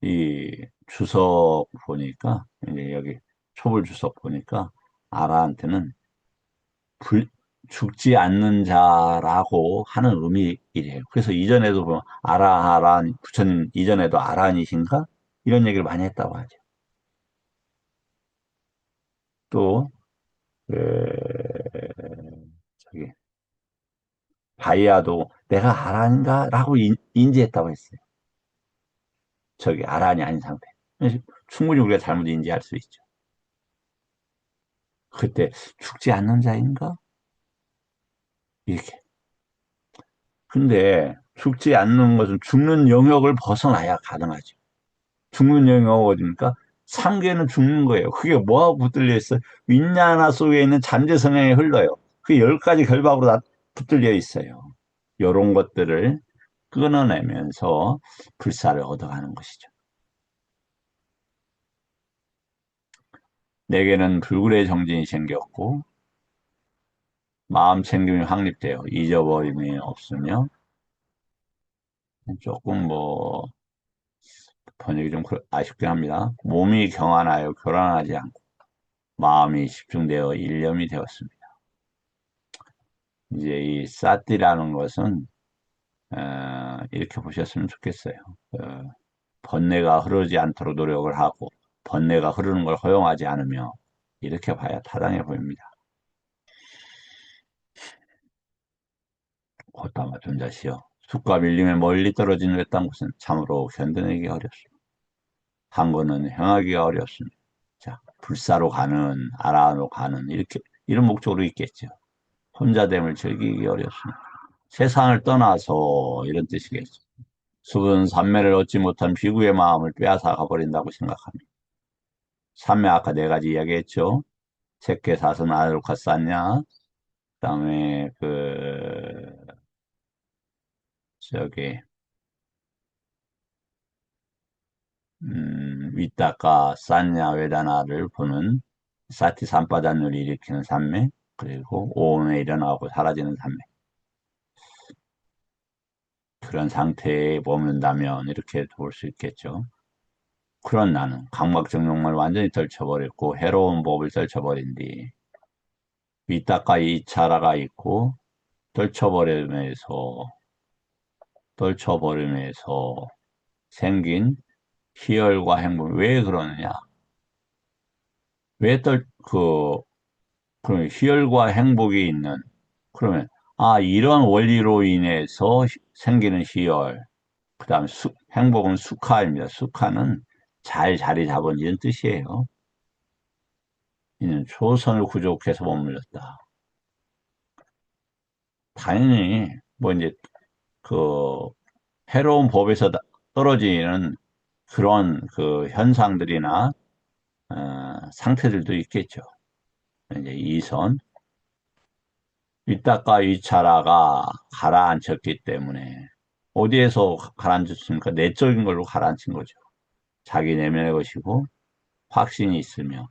이 주석 보니까 이제 여기 초벌 주석 보니까 아라한테는 불, 죽지 않는 자라고 하는 의미이래요. 그래서 이전에도 보면 아라한 부처님 이전에도 아라한이신가 이런 얘기를 많이 했다고 하죠. 또, 저기, 바이아도 내가 아란가라고 인지했다고 했어요. 저기, 아란이 아닌 상태. 충분히 우리가 잘못 인지할 수 있죠. 그때 죽지 않는 자인가? 이렇게. 근데 죽지 않는 것은 죽는 영역을 벗어나야 가능하죠. 죽는 영역은 어딥니까? 삼계는 죽는 거예요. 그게 뭐하고 붙들려 있어요? 윈냐나 속에 있는 잠재 성향이 흘러요. 그게 10가지 결박으로 다 붙들려 있어요. 요런 것들을 끊어내면서 불사를 얻어가는 것이죠. 내게는 불굴의 정진이 생겼고 마음 챙김이 확립돼요. 잊어버림이 없으며 조금 뭐 번역이 좀 아쉽긴 합니다. 몸이 경안하여 교란하지 않고 마음이 집중되어 일념이 되었습니다. 이제 이 사띠라는 것은 이렇게 보셨으면 좋겠어요. 어, 번뇌가 흐르지 않도록 노력을 하고 번뇌가 흐르는 걸 허용하지 않으며 이렇게 봐야 타당해 보입니다. 곧다마 존자시여 숲과 밀림에 멀리 떨어진 외딴 곳은 참으로 견뎌내기 어렵습니다. 한 권은 행하기가 어렵습니다. 자, 불사로 가는 아라로 가는 이렇게 이런 목적으로 있겠죠. 혼자됨을 즐기기 어렵습니다. 세상을 떠나서 이런 뜻이겠죠. 숲은 삼매를 얻지 못한 비구의 마음을 빼앗아 가버린다고 생각합니다. 삼매 아까 4가지 이야기했죠. 색계 사선 아르카 쌌냐 그다음에 저기 위다가 쌌냐 외다나를 보는 사티 산바단을 일으키는 산매 그리고 오온에 일어나고 사라지는 산매 그런 상태에 머문다면 이렇게 볼 수 있겠죠. 그런 나는 강박적 욕망을 완전히 떨쳐버렸고 해로운 법을 떨쳐버린 뒤 위다가 이차라가 있고 떨쳐버림에서 떨쳐버림에서 생긴 희열과 행복 왜 그러느냐? 왜 그러면 희열과 행복이 있는 그러면 이런 원리로 인해서 생기는 희열 그다음에 행복은 수카입니다. 수카는 잘 자리 잡은 이런 뜻이에요. 이는 초선을 구족해서 머물렀다. 당연히 뭐 이제 그 해로운 법에서 떨어지는 그런 그 현상들이나 상태들도 있겠죠. 이제 이선 윗다가 위차라가 가라앉혔기 때문에 어디에서 가라앉혔습니까? 내적인 걸로 가라앉힌 거죠. 자기 내면의 것이고 확신이 있으며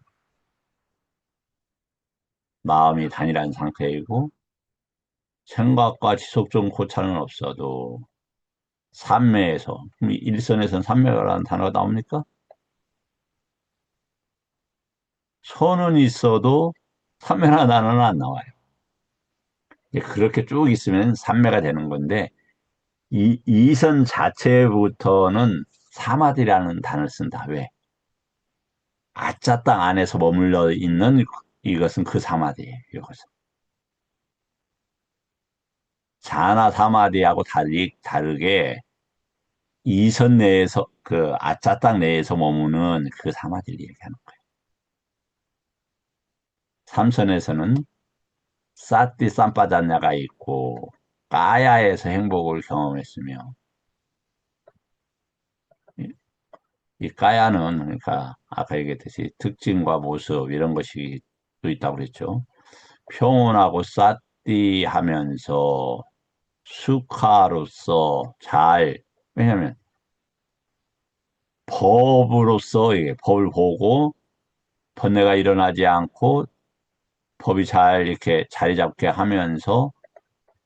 마음이 단일한 상태이고 생각과 지속적인 고찰은 없어도 삼매에서 일선에서는 삼매라는 단어가 나옵니까? 소는 있어도 삼매라는 단어는 안 나와요. 그렇게 쭉 있으면 삼매가 되는 건데 이선 자체부터는 사마디라는 단어를 쓴다. 왜? 아짜 땅 안에서 머물러 있는 이것은 그 사마디예요. 이것은. 자나 사마디하고 다르게 이선 내에서 그 아짜 땅 내에서 머무는 그 사마디를 얘기하는 거예요. 삼선에서는 사띠 쌈바잔냐가 있고 까야에서 행복을 경험했으며 이 까야는 그러니까 아까 얘기했듯이 특징과 모습 이런 것이 또 있다고 그랬죠. 평온하고 싸띠 하면서 수카로서 잘 왜냐하면 법으로서 이게 법을 보고 번뇌가 일어나지 않고 법이 잘 이렇게 자리 잡게 하면서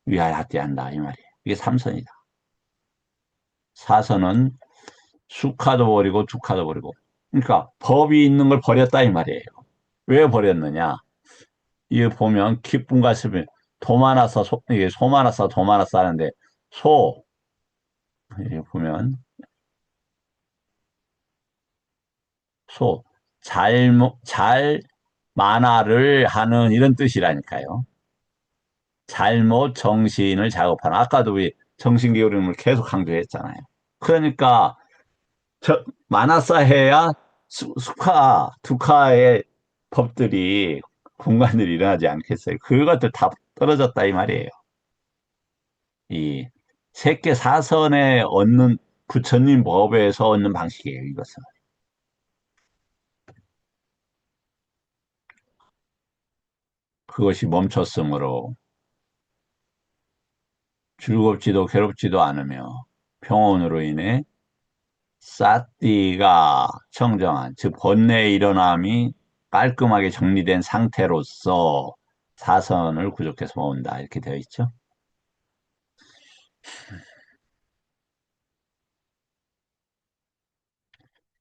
위하야띠한다 이 말이에요. 이게 삼선이다. 사선은 수카도 버리고 두카도 버리고 그러니까 법이 있는 걸 버렸다 이 말이에요. 왜 버렸느냐? 이게 보면 기쁨과 슬픔 도 많아서 이게 소 많아서 도 많아서 하는데 소 이게 보면 소, 잘 만화를 하는 이런 뜻이라니까요. 잘못 정신을 작업하는. 아까도 우리 정신기울임을 계속 강조했잖아요. 그러니까 만화사 해야 두카의 법들이 공간들이 일어나지 않겠어요. 그것들 다 떨어졌다 이 말이에요. 이 세계 사선에 얻는 부처님 법에서 얻는 방식이에요. 이것은 그것이 멈췄으므로 즐겁지도 괴롭지도 않으며 평온으로 인해 사띠가 청정한 즉 번뇌의 일어남이 깔끔하게 정리된 상태로서 사선을 구족해서 모은다 이렇게 되어 있죠.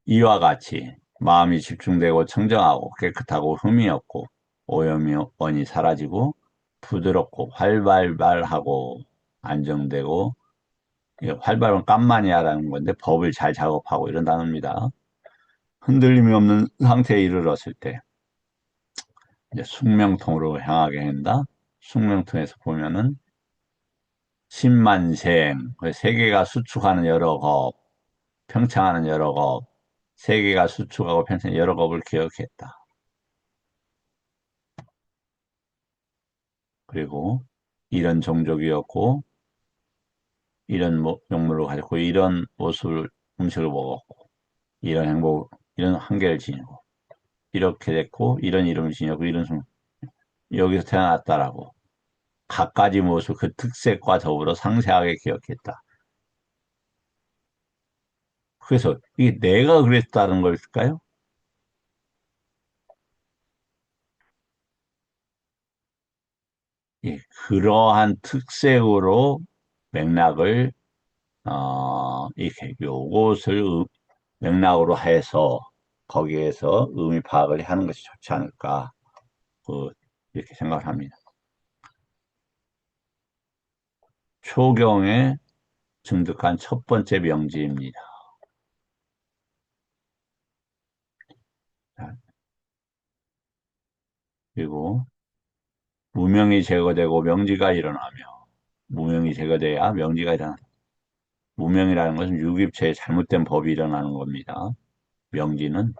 이와 같이 마음이 집중되고 청정하고 깨끗하고 흠이 없고 오염이 원이 사라지고 부드럽고 활발하고 안정되고 활발은 깜마니아라는 건데 법을 잘 작업하고 이런 단어입니다. 흔들림이 없는 상태에 이르렀을 때 이제 숙명통으로 향하게 한다. 숙명통에서 보면은 십만생, 세계가 수축하는 여러 법, 평창하는 여러 법, 세계가 수축하고 평창 여러 법을 기억했다. 그리고 이런 종족이었고 이런 용물을 가졌고 이런 모습을 음식을 먹었고 이런 행복 이런 한계를 지니고 이렇게 됐고 이런 이름을 지니고 이런 여기서 태어났다라고 갖가지 모습 그 특색과 더불어 상세하게 기억했다. 그래서 이게 내가 그랬다는 걸까요? 예, 그러한 특색으로 맥락을 이렇게 요것을 맥락으로 해서 거기에서 의미 파악을 하는 것이 좋지 않을까 이렇게 생각을 합니다. 초경에 증득한 첫 번째 명제입니다. 그리고 무명이 제거되고 명지가 일어나며 무명이 제거돼야 명지가 일어난다. 무명이라는 것은 유기체에 잘못된 법이 일어나는 겁니다. 명지는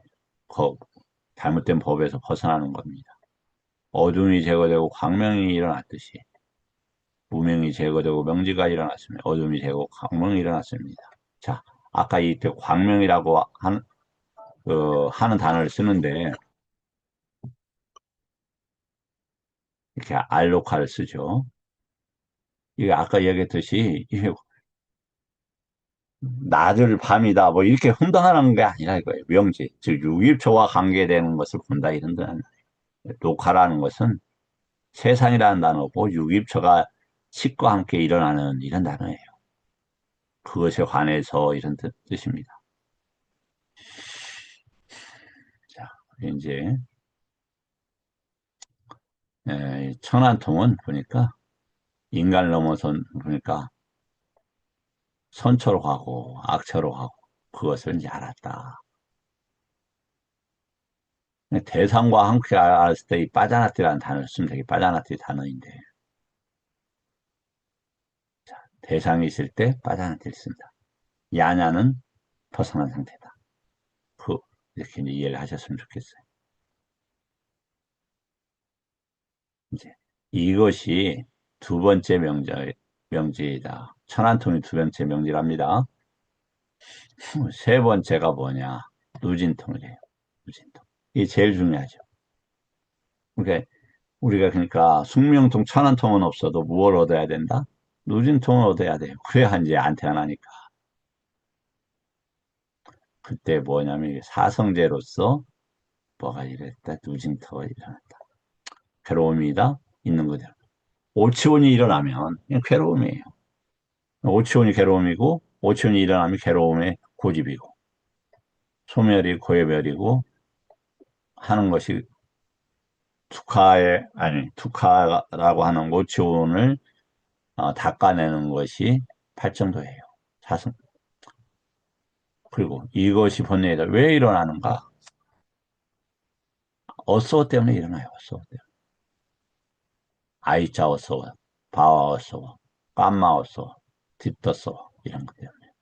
잘못된 법에서 벗어나는 겁니다. 어둠이 제거되고 광명이 일어났듯이 무명이 제거되고 명지가 일어났으며 어둠이 제거되고 광명이 일어났습니다. 자, 아까 이때 광명이라고 하는 단어를 쓰는데 이렇게 알로카를 쓰죠. 이게 아까 얘기했듯이 이게 낮을 밤이다 뭐 이렇게 혼동하는 게 아니라 이거예요. 명지 즉 유입초와 관계되는 것을 본다 이런 단어. 녹화라는 것은 세상이라는 단어고 유입초가 식과 함께 일어나는 이런 단어예요. 그것에 관해서 이런 뜻입니다. 자, 이제 천안통은 보니까 인간을 넘어선 보니까 선처로 가고 악처로 가고 그것을 이제 알았다. 대상과 함께 알았을 때 이 빠자나띠라는 단어를 쓰면 되게 빠자나띠 단어인데 대상이 있을 때 빠자나띠를 쓴다. 야냐는 벗어난 상태다. 이렇게 이제 이해를 하셨으면 좋겠어요. 이제 이것이 두 번째 명제이다. 천안통이 두 번째 명제랍니다. 세 번째가 뭐냐? 누진통이래요. 누진통. 이게 제일 중요하죠. 그러니까 우리가 그러니까 숙명통, 천안통은 없어도 무엇을 얻어야 된다? 누진통을 얻어야 돼요. 그래야 이제 안 태어나니까. 그때 뭐냐면 이게 사성제로서 뭐가 이랬다. 누진터가 일어났다. 괴로움이다. 있는 그대로. 오치원이 일어나면 그냥 괴로움이에요. 오치원이 괴로움이고 오치원이 일어나면 괴로움의 고집이고 소멸이 고해별이고 하는 것이 투카라고 하는 오치원을 닦아내는 것이 팔정도예요. 사성. 그리고 이것이 본래이다. 왜 일어나는가? 어쏘어 때문에 일어나요. 어쏘어 때문에. 아이자 어쏘어, 바와 어쏘어, 깜마 어쏘어, 딥더쏘어 이런 것 때문에.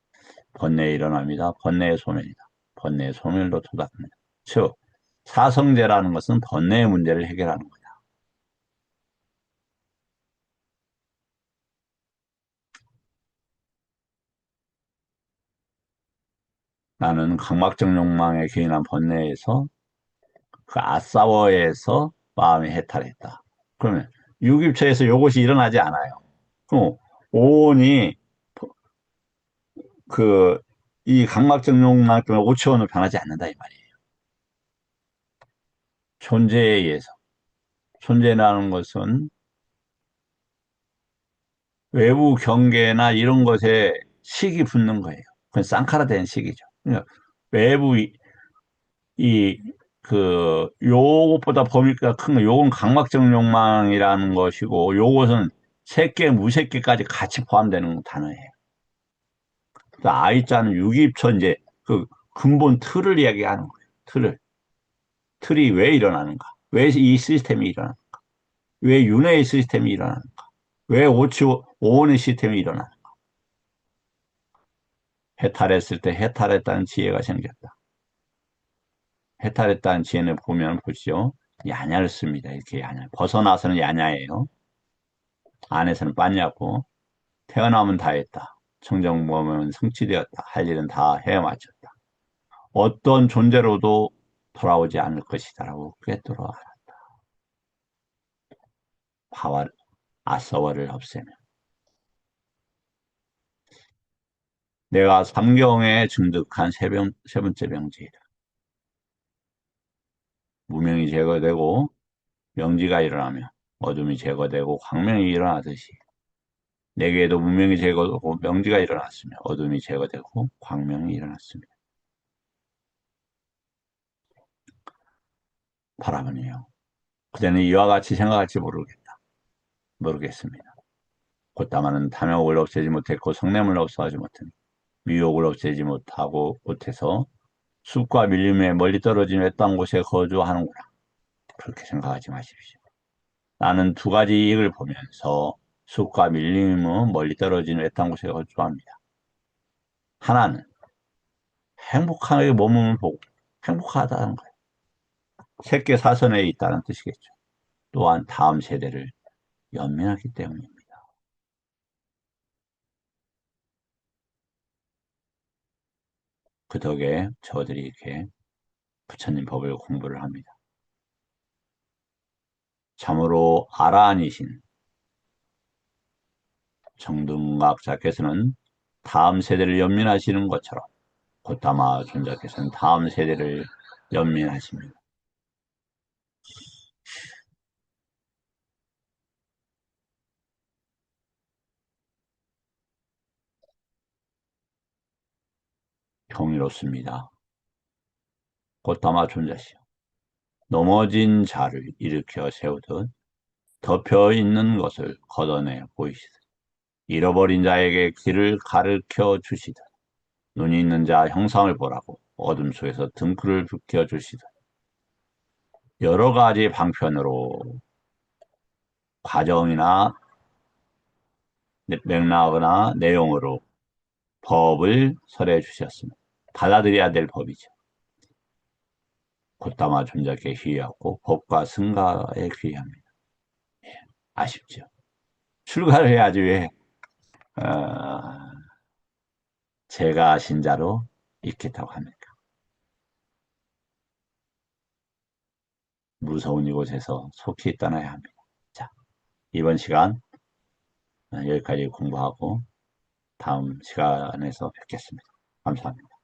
번뇌에 일어납니다. 번뇌의 소멸이다. 번뇌의 소멸로 도달합니다. 즉, 사성제라는 것은 번뇌의 문제를 해결하는 거다. 나는 강박적 욕망에 기인한 번뇌에서 그 아싸워에서 마음이 해탈했다. 그러면 유깁처에서 이것이 일어나지 않아요. 그럼 오온이 그 이 강박적 욕망 때문에 오치원으로 변하지 않는다 이 말이에요. 존재에 의해서. 존재라는 것은 외부 경계나 이런 것에 식이 붙는 거예요. 그건 쌍카라된 식이죠. 그러니까 외부 요것보다 범위가 큰 거, 요건 강박적 욕망이라는 것이고, 요것은 새끼, 무새끼까지 같이 포함되는 단어예요. 아이자는 유기입천재, 그 근본 틀을 이야기하는 거예요. 틀이 왜 일어나는가? 왜 이 시스템이 일어나는가? 왜 윤회의 시스템이 일어나는가? 왜 오온의 시스템이 일어나는가? 해탈했을 때 해탈했다는 지혜가 생겼다. 해탈했다는 지혜는 보면 보시죠. 야냐를 씁니다. 이렇게 야냐. 벗어나서는 야냐예요. 안에서는 빠냐고. 태어나면 다 했다. 청정범은 성취되었다. 할 일은 다 해마쳤다. 어떤 존재로도 돌아오지 않을 것이다라고 꿰뚫어 알았다. 바와 아서워를 없애면. 내가 삼경에 증득한 세 번째 명제이다. 무명이 제거되고 명지가 일어나며 어둠이 제거되고 광명이 일어나듯이 내게에도 무명이 제거되고 명지가 일어났으며 어둠이 제거되고 광명이 일어났습니다. 바라보네요. 그대는 이와 같이 생각할지 모르겠습니다. 곧다마는 탐욕을 없애지 못했고 성냄을 없애지 못한 미혹을 없애지 못해서 숲과 밀림에 멀리 떨어진 외딴 곳에 거주하는구나. 그렇게 생각하지 마십시오. 나는 두 가지 이익을 보면서 숲과 밀림은 멀리 떨어진 외딴 곳에 거주합니다. 하나는 행복하게 몸을 보고 행복하다는 거예요. 새끼 사선에 있다는 뜻이겠죠. 또한 다음 세대를 연민하기 때문입니다. 그 덕에 저들이 이렇게 부처님 법을 공부를 합니다. 참으로 아라한이신 정등학자께서는 다음 세대를 연민하시는 것처럼 고타마 존자께서는 다음 세대를 연민하십니다. 경이롭습니다. 고타마 존자시여, 넘어진 자를 일으켜 세우듯 덮여 있는 것을 걷어내 보이시듯 잃어버린 자에게 길을 가르쳐 주시듯 눈이 있는 자 형상을 보라고 어둠 속에서 등불을 비켜 주시듯 여러 가지 방편으로 과정이나 맥락이나 내용으로 법을 설해 주셨습니다. 받아들여야 될 법이죠. 곧다마 존재께 귀하고 법과 승가에 귀합니다. 아쉽죠. 출가를 해야지 왜 제가 신자로 있겠다고 합니까? 무서운 이곳에서 속히 떠나야 합니다. 자, 이번 시간 여기까지 공부하고 다음 시간에서 뵙겠습니다. 감사합니다.